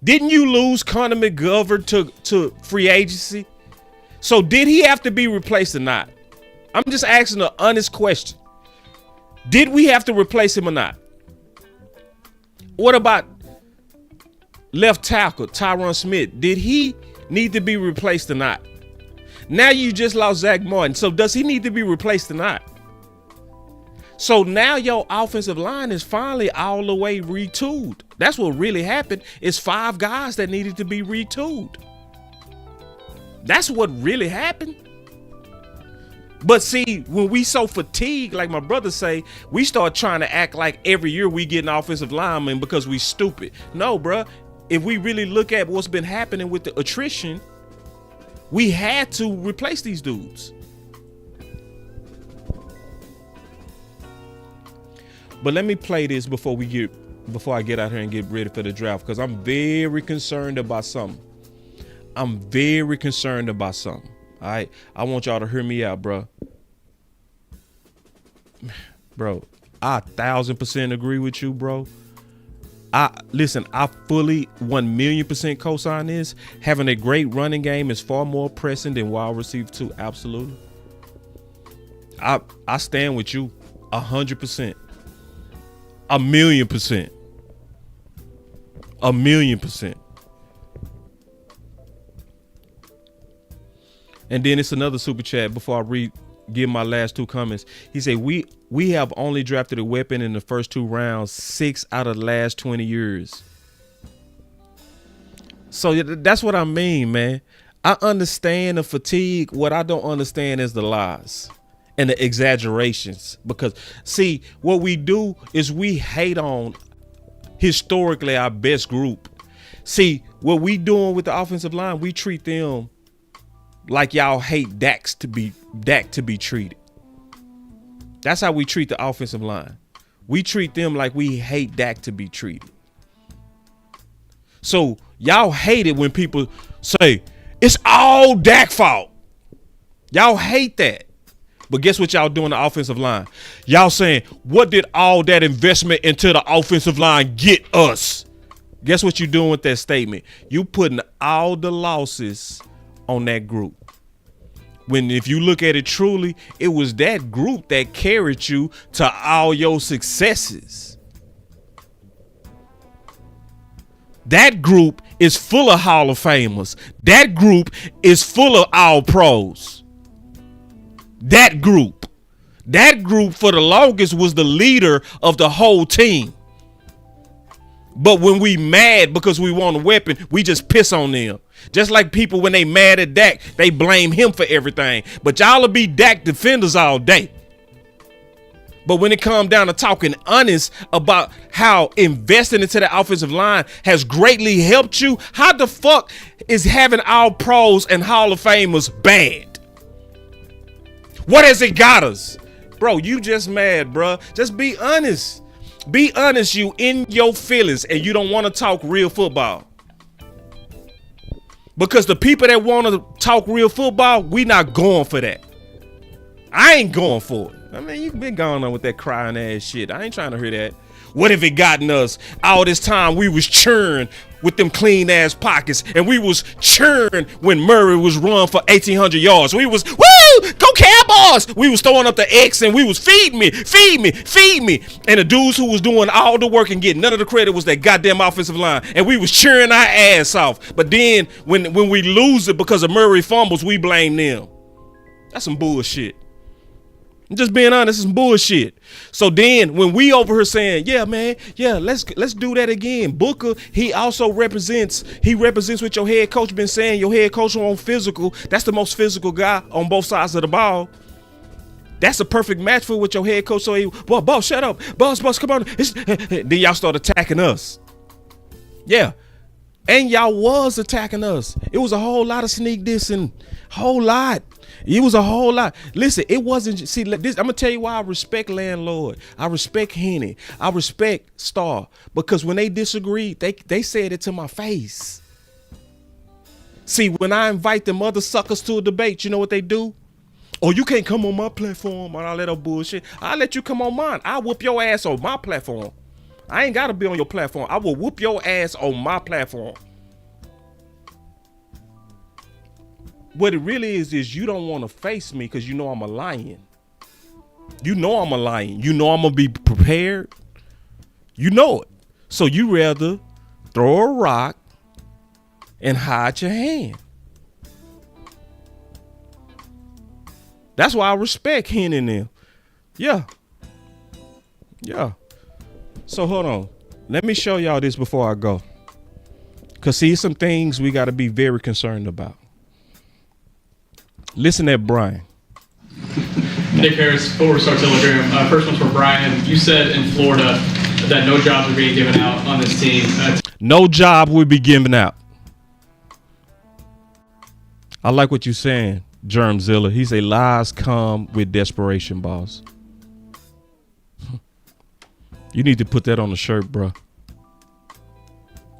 Didn't you lose Connor McGovern to free agency? So did he have to be replaced or not? I'm just asking an honest question. Did we have to replace him or not? What about left tackle Tyron Smith? Did he need to be replaced or not? Now you just lost Zach Martin. So does he need to be replaced or not? So now your offensive line is finally all the way retooled. That's what really happened. It's 5 guys that needed to be retooled. That's what really happened. But see, when we so fatigued, like my brother say, we start trying to act like every year we get an offensive lineman because we stupid. No, bruh. If we really look at what's been happening with the attrition, we had to replace these dudes. But let me play this before I get out here and get ready for the draft, because I'm very concerned about something. All right, I want y'all to hear me out, bro. Bro, I 1,000% agree with you, bro. I fully 1,000,000% co-sign this. Having a great running game is far more pressing than wide receiver too. Absolutely. I stand with you 100%. 1,000,000%. 1,000,000%. And then it's another super chat before I give my last 2 comments. He said, we have only drafted a weapon in the first 2 rounds 6 out of the last 20 years. So that's what I mean, man. I understand the fatigue. What I don't understand is the lies and the exaggerations. Because, see, what we do is we hate on historically our best group. See, what we doing with the offensive line, we treat them like y'all hate Dak to be treated. That's how we treat the offensive line. We treat them like we hate Dak to be treated. So y'all hate it when people say it's all Dak fault. Y'all hate that. But guess what y'all doing the offensive line? Y'all saying, what did all that investment into the offensive line get us? Guess what you doing with that statement? You putting all the losses on that group. When if you look at it truly, it was that group that carried you to all your successes. That group is full of Hall of Famers. That group is full of all pros. That group for the longest was the leader of the whole team. But when we mad because we want a weapon, we just piss on them. Just like people, when they mad at Dak, they blame him for everything. But y'all will be Dak defenders all day. But when it comes down to talking honest about how investing into the offensive line has greatly helped you, how the fuck is having all pros and Hall of Famers bad? What has it got us? Bro, you just mad, bro. Just be honest. Be honest, you in your feelings, and you don't want to talk real football. Because the people that want to talk real football, we not going for that. I ain't going for it. I mean, you've been going on with that crying ass shit. I ain't trying to hear that. What if it gotten us? All this time we was churn with them clean ass pockets, and we was churn when Murray was run for 1,800 yards. We was, woo, go Cowboys. We was throwing up the X, and we was feed me. And the dudes who was doing all the work and getting none of the credit was that goddamn offensive line, and we was cheering our ass off. But then when we lose it because of Murray fumbles, we blame them. That's some bullshit. I'm just being honest, it's some bullshit. So then when we over here saying, yeah, man, yeah, let's do that again. Booker, he represents what your head coach been saying. Your head coach on physical. That's the most physical guy on both sides of the ball. That's a perfect match for what your head coach. So boss, shut up. Boss, come on. Then y'all start attacking us. Yeah. And y'all was attacking us. It was a whole lot of sneak dissing. Whole lot. It was a whole lot. Listen, it wasn't. See, this, I'm going to tell you why I respect Landlord. I respect Henny. I respect Star. Because when they disagreed, they said it to my face. See, when I invite them other suckers to a debate, you know what they do? Oh, you can't come on my platform and all that old bullshit. I'll let you come on mine. I'll whoop your ass on my platform. I ain't got to be on your platform. I will whoop your ass on my platform. What it really is you don't want to face me because you know I'm a lion. You know I'm a lion. You know I'm going to be prepared. You know it. So you rather throw a rock and hide your hand. That's why I respect Hen and them. Yeah. Yeah. So hold on. Let me show y'all this before I go. Because see, some things we got to be very concerned about. Listen at Brian. Nick Harris, Forward Star Telegram. First one's for Brian. You said in Florida that no jobs are being given out on this team. No job will be given out. I like what you're saying, Germzilla. He say lies come with desperation, boss. You need to put that on the shirt, bro.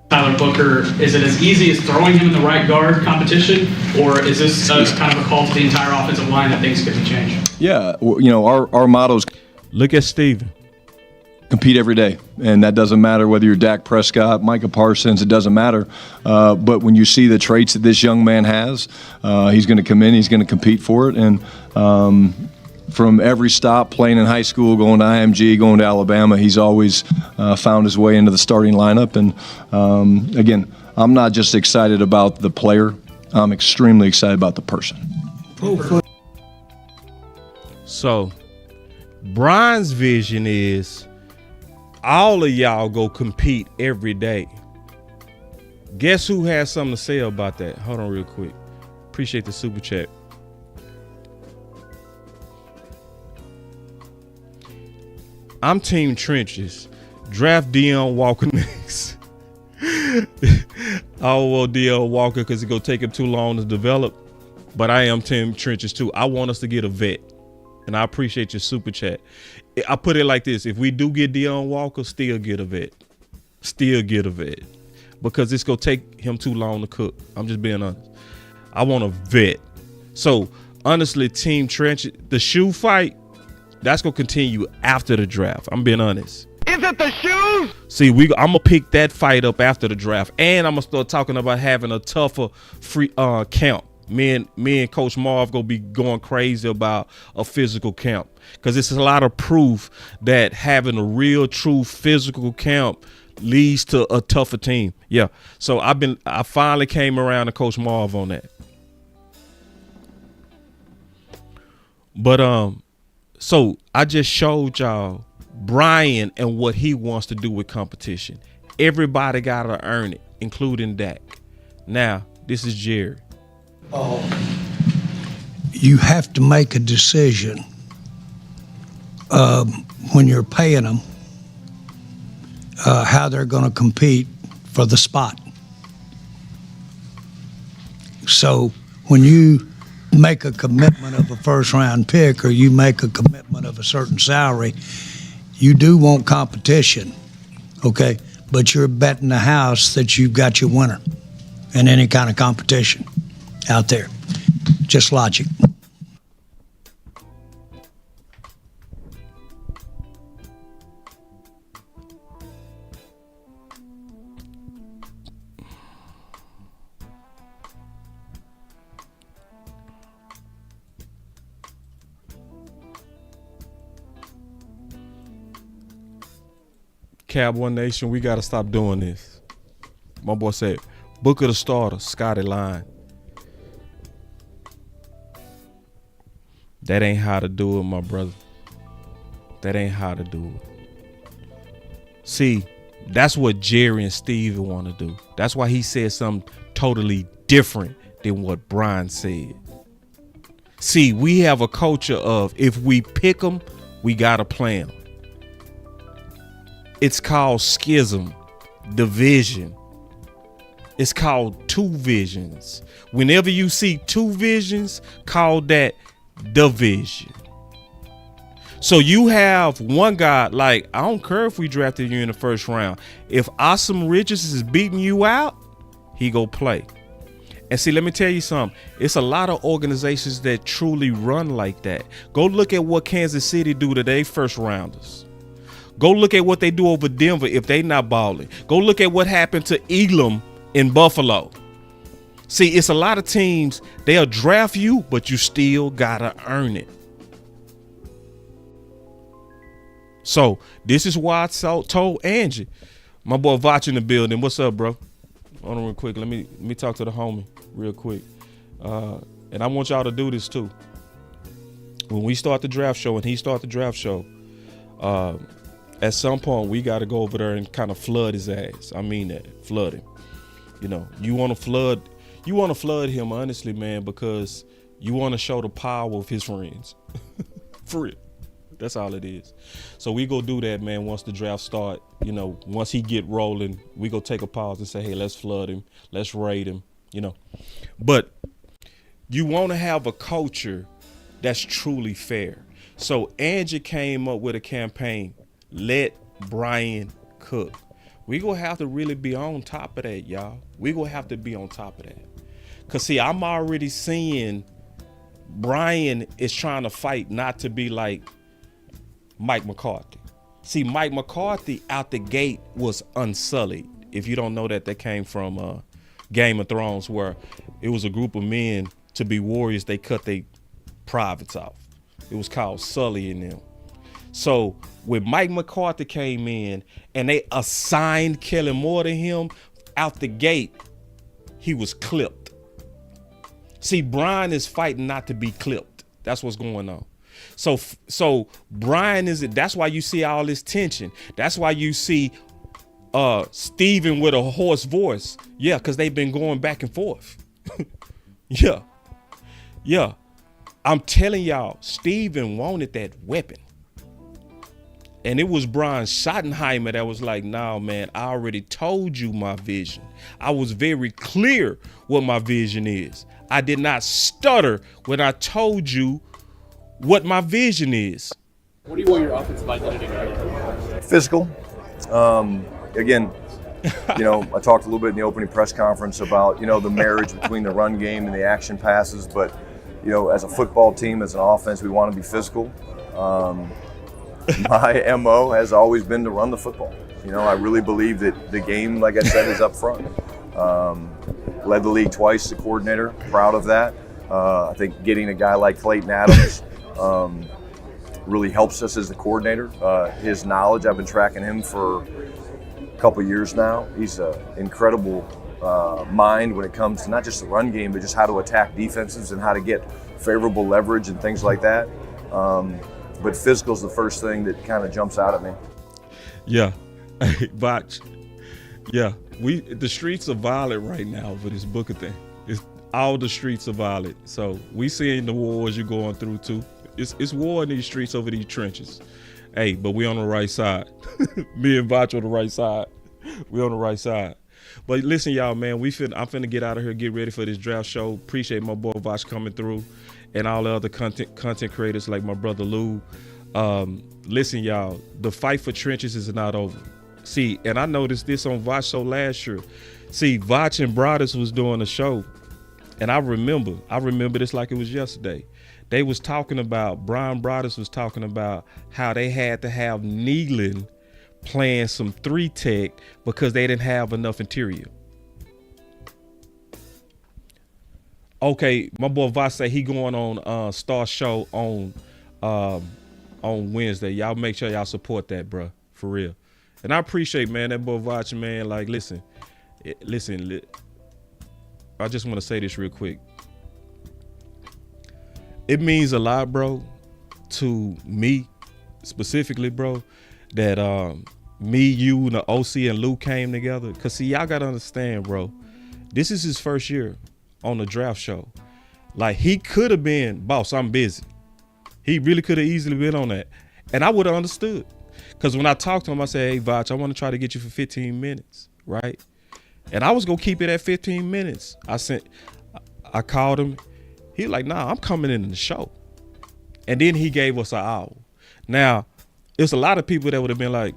Tyler Booker, is it as easy as throwing him in the right guard competition, or is this kind of a call to the entire offensive line that things could be changed? Yeah, you know, our motto is Look at Steven. compete every day, and that doesn't matter whether you're Dak Prescott, Micah Parsons, it doesn't matter. But when you see the traits that this young man has, he's going to come in, he's going to compete for it, and from every stop, playing in high school, going to IMG, going to Alabama, he's always found his way into the starting lineup. And again, I'm not just excited about the player, I'm extremely excited about the person. So, Brian's vision is all of y'all go compete every day. Guess who has something to say about that? Hold on real quick. Appreciate the super chat. I'm team trenches. Draft Deion Walker next. I don't want Deion Walker because it's going to take him too long to develop. But I am team trenches too. I want us to get a vet. And I appreciate your super chat. I put it like this. If we do get Deion Walker, still get a vet. Still get a vet. Because it's going to take him too long to cook. I'm just being honest. I want a vet. So, honestly, team trenches, the shoe fight, that's going to continue after the draft. I'm being honest. Is it the shoes? See, I'm going to pick that fight up after the draft. And I'm going to start talking about having a tougher free camp. Me and Coach Marv going to be going crazy about a physical camp. Because it's a lot of proof that having a real, true physical camp leads to a tougher team. Yeah. So I finally came around to Coach Marv on that. But so I just showed y'all Brian and what he wants to do with competition. Everybody got to earn it, including Dak. Now, this is Jerry. You have to make a decision when you're paying them how they're going to compete for the spot. So when you make a commitment of a first-round pick or you make a commitment of a certain salary, you do want competition, okay? But you're betting the house that you've got your winner in any kind of competition out there. Just logic. Cowboy Nation, we got to stop doing this. My boy said, Book of the starter, Scotty Line. That ain't how to do it, my brother. That ain't how to do it. See, that's what Jerry and Steve want to do. That's why he said something totally different than what Brian said. See, we have a culture of if we pick them, we got to play them. It's called schism, division. It's called two visions. Whenever you see two visions, call that the vision. So you have one guy, like, I don't care if we drafted you in the first round. If Awesome Riches is beating you out, he go play. And see, let me tell you something. It's a lot of organizations that truly run like that. Go look at what Kansas City do to their first rounders. Go look at what they do over Denver if they not balling. Go look at what happened to Elam in Buffalo. See, it's a lot of teams, they'll draft you, but you still gotta earn it. So this is why I told Angie, my boy Vach in the building. What's up, bro? Hold on real quick. Let me talk to the homie real quick. And I want y'all to do this too. When we start the draft show and he start the draft show, at some point we got to go over there and kind of flood his ass. I mean that, flood him. You know, you want to flood him, honestly, man, because you want to show the power of his friends. For real. That's all it is. So we go do that, man, once the draft start. You know, once he get rolling, we go take a pause and say, hey, let's flood him. Let's rate him, you know. But you want to have a culture that's truly fair. So Angie came up with a campaign, let Brian cook. We gonna have to really be on top of that, y'all. We gonna have to be on top of that. Cause see, I'm already seeing Brian is trying to fight not to be like Mike McCarthy. See, Mike McCarthy out the gate was unsullied. If you don't know that, that came from Game of Thrones, where it was a group of men to be warriors. They cut their privates off. It was called sullying them. So when Mike McCarthy came in and they assigned Kellen Moore to him, out the gate, he was clipped. See, Brian is fighting not to be clipped. That's what's going on. So Brian that's why you see all this tension. That's why you see Steven with a hoarse voice. Yeah, because they've been going back and forth. Yeah. I'm telling y'all, Steven wanted that weapon. And it was Brian Schottenheimer that was like, nah, man, I already told you my vision. I was very clear what my vision is. I did not stutter when I told you what my vision is. What do you want your offensive identity to be? Physical. Again, you know, I talked a little bit in the opening press conference about, you know, the marriage between the run game and the action passes. But, you know, as a football team, as an offense, we want to be physical. My MO has always been to run the football. You know, I really believe that the game, like I said, is up front. Led the league twice as a coordinator, proud of that. I think getting a guy like Clayton Adams really helps us as the coordinator. His knowledge, I've been tracking him for a couple years now. He's an incredible mind when it comes to not just the run game, but just how to attack defenses and how to get favorable leverage and things like that. But physical is the first thing that kind of jumps out at me. Yeah, Botch. Yeah, the streets are violent right now for this Booker thing. All the streets are violent. So we seeing the wars you're going through too. It's war in these streets over these trenches. Hey, but we on the right side. Me and Botch on the right side. We on the right side. But listen, y'all, man, I'm finna get out of here, get ready for this draft show. Appreciate my boy Vosh coming through and all the other content creators like my brother Lou. Listen, y'all, the fight for trenches is not over. See, and I noticed this on Vosh show last year. See, Vosh and Brothers was doing a show, and I remember this like it was yesterday. They was talking about, Brian Brothers was talking about how they had to have Nealon playing some 3-tech because they didn't have enough interior. Okay, my boy Voss say he going on Star Show on Wednesday. Y'all make sure y'all support that, bro, for real. And I appreciate, man, that boy Voss, man. Like, listen. I just want to say this real quick. It means a lot, bro, to me specifically, bro, that me, you, and the OC and Lou came together. Cause see, y'all gotta understand, bro. This is his first year on the draft show. Like, he could have been, boss, I'm busy. He really could have easily been on that. And I would have understood. Because when I talked to him, I said, hey, Vach, I want to try to get you for 15 minutes, right? And I was gonna keep it at 15 minutes. I called him. He like, nah, I'm coming in the show. And then he gave us an hour. Now, it's a lot of people that would have been like,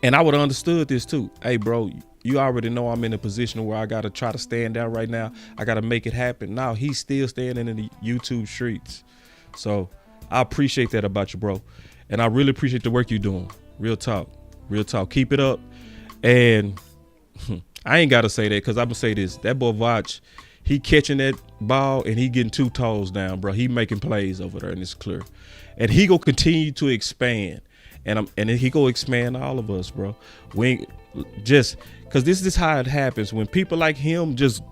and I would have understood this too. Hey, bro, you already know I'm in a position where I got to try to stand down right now. I got to make it happen. Now he's still standing in the YouTube streets. So I appreciate that about you, bro. And I really appreciate the work you're doing. Real talk. Real talk. Keep it up. And I ain't got to say that because I'm going to say this. That boy Vach, he catching that ball and he getting 2 toes down, bro. He making plays over there and it's clear. And he going to continue to expand. And he go expand all of us, bro. We just because this is how it happens. When people like him just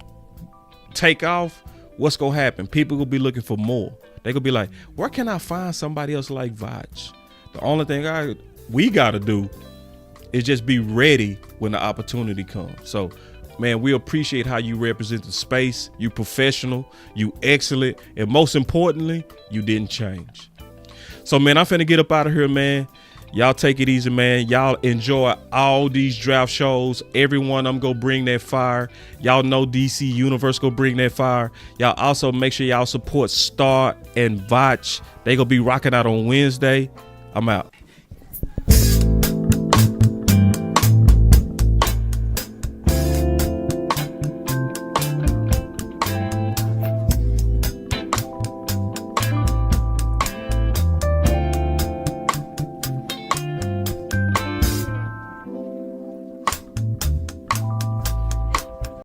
take off, what's gonna happen? People will be looking for more. They gonna be like, where can I find somebody else like Vach? The only thing we gotta do is just be ready when the opportunity comes. So, man, we appreciate how you represent the space. You professional, you excellent, and most importantly, you didn't change. So, man, I'm finna get up out of here, man. Y'all take it easy, man. Y'all enjoy all these draft shows. Everyone, I'm gonna bring that fire. Y'all know DC Universe gonna bring that fire. Y'all also make sure y'all support Star and Vach. They gonna be rocking out on Wednesday. I'm out.